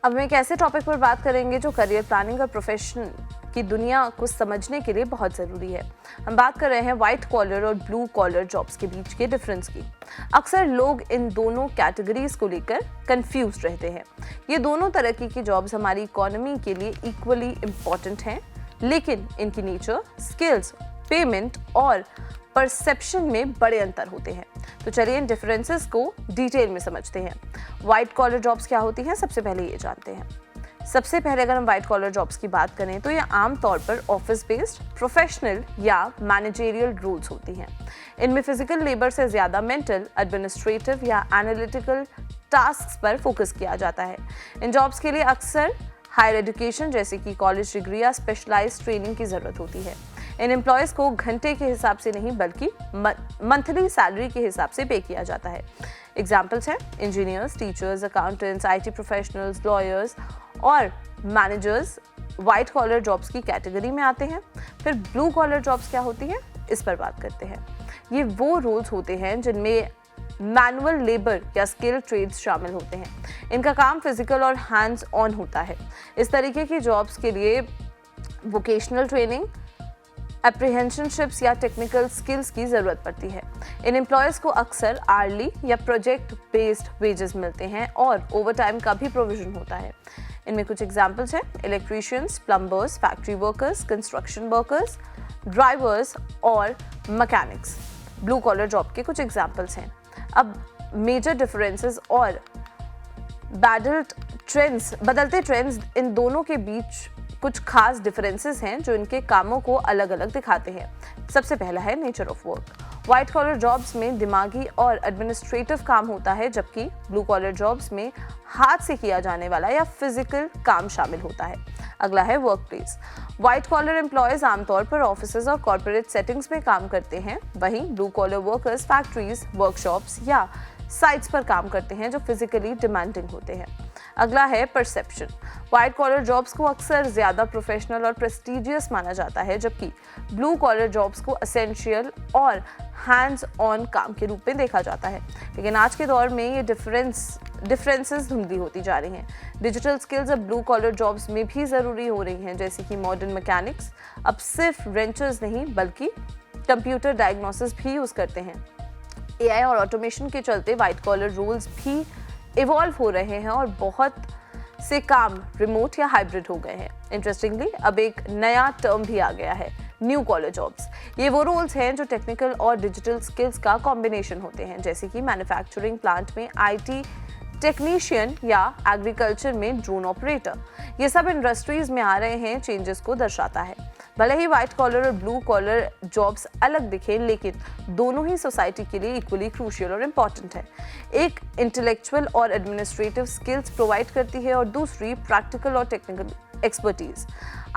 अब हम एक ऐसे टॉपिक पर बात करेंगे जो करियर प्लानिंग और प्रोफेशन की दुनिया को समझने के लिए बहुत ज़रूरी है। हम बात कर रहे हैं व्हाइट कॉलर और ब्लू कॉलर जॉब्स के बीच के डिफरेंस की। अक्सर लोग इन दोनों कैटेगरीज को लेकर कंफ्यूज रहते हैं। ये दोनों तरह की जॉब्स हमारी इकोनॉमी के लिए इक्वली इम्पॉर्टेंट हैं, लेकिन इनकी नेचर, स्किल्स, पेमेंट और परसेप्शन में बड़े अंतर होते हैं। तो चलिए इन डिफरेंसेस को डिटेल में समझते हैं। व्हाइट कॉलर जॉब्स क्या होती हैं, सबसे पहले ये जानते हैं। सबसे पहले अगर हम व्हाइट कॉलर जॉब्स की बात करें तो ये आमतौर पर ऑफिस बेस्ड, प्रोफेशनल या मैनेजरियल रोल्स होती हैं। इनमें फिजिकल लेबर से ज़्यादा मेंटल, एडमिनिस्ट्रेटिव या एनालिटिकल टास्क्स पर फोकस किया जाता है। इन जॉब्स के लिए अक्सर हायर एजुकेशन जैसे कि कॉलेज डिग्री या स्पेशलाइज्ड ट्रेनिंग की ज़रूरत होती है। इन एम्प्लॉयज़ को घंटे के हिसाब से नहीं बल्कि मंथली सैलरी के हिसाब से पे किया जाता है। एग्जाम्पल्स हैं engineers, teachers, accountants, IT professionals, lawyers और मैनेजर्स व्हाइट कॉलर जॉब्स की कैटेगरी में आते हैं। फिर ब्लू कॉलर जॉब्स क्या होती हैं, इस पर बात करते हैं। ये वो रोल्स होते हैं जिनमें मैनुअल लेबर या स्किल ट्रेड्स शामिल होते हैं। इनका काम फिजिकल और हैंड्स ऑन होता है। इस तरीके की जॉब्स के लिए वोकेशनल ट्रेनिंग, एप्रीहेंशनशिप्स या टेक्निकल स्किल्स की ज़रूरत पड़ती है। इन एम्प्लॉयज़ को अक्सर आर्ली या प्रोजेक्ट बेस्ड वेजेस मिलते हैं और ओवरटाइम का भी प्रोविजन होता है। इनमें कुछ एग्जांपल्स हैं electricians, plumbers, factory workers, construction workers, drivers और मैकेनिक्स। ब्लू कॉलर जॉब के कुछ एग्जांपल्स हैं। अब मेजर डिफरेंसेस और बदलते ट्रेंड्स इन दोनों के बीच कुछ खास डिफरेंसेस हैं जो इनके कामों को अलग अलग दिखाते हैं। सबसे पहला है nature of work. White collar jobs में दिमागी और एडमिनिस्ट्रेटिव काम होता है, जबकि ब्लू कॉलर जॉब्स में हाथ से किया जाने वाला या फिजिकल काम शामिल होता है। अगला है workplace. White collar employees आमतौर पर ऑफिसेज और कॉर्पोरेट सेटिंग्स में काम करते हैं, वहीं blue collar workers factories, workshops या साइट्स पर काम करते हैं जो फिजिकली डिमांडिंग होते हैं। अगला है परसेप्शन। व्हाइट कॉलर जॉब्स को अक्सर ज़्यादा प्रोफेशनल और प्रेस्टिजियस माना जाता है, जबकि ब्लू कॉलर जॉब्स को एसेंशियल और हैंड्स ऑन काम के रूप में देखा जाता है। लेकिन आज के दौर में ये डिफरेंसेस धुंधली होती जा रही हैं। डिजिटल स्किल्स अब ब्लू कॉलर जॉब्स में भी ज़रूरी हो रही हैं, जैसे कि मॉडर्न मैकेनिक्स अब सिर्फ रेंचर्स नहीं बल्कि कंप्यूटर डायग्नोसिस भी यूज़ करते हैं। AI और ऑटोमेशन के चलते व्हाइट कॉलर रोल्स भी इवॉल्व हो रहे हैं और बहुत से काम रिमोट या हाइब्रिड हो गए हैं। इंटरेस्टिंगली अब एक नया टर्म भी आ गया है, न्यू कॉलर जॉब्स। ये वो रोल्स हैं जो टेक्निकल और डिजिटल स्किल्स का कॉम्बिनेशन होते हैं, जैसे कि मैन्युफैक्चरिंग प्लांट में IT टेक्नीशियन या एग्रीकल्चर में ड्रोन ऑपरेटर। ये सब इंडस्ट्रीज में आ रहे हैं, चेंजेस को दर्शाता है। भले ही व्हाइट कॉलर और ब्लू कॉलर जॉब्स अलग दिखें, लेकिन दोनों ही सोसाइटी के लिए इक्वली क्रूशियल और इम्पॉर्टेंट है। एक इंटेलेक्चुअल और एडमिनिस्ट्रेटिव स्किल्स प्रोवाइड करती है और दूसरी प्रैक्टिकल और टेक्निकल एक्सपर्टीज।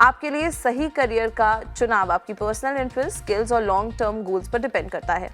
आपके लिए सही करियर का चुनाव आपकी पर्सनल इंटरेस्ट, स्किल्स और लॉन्ग टर्म गोल्स पर डिपेंड करता है।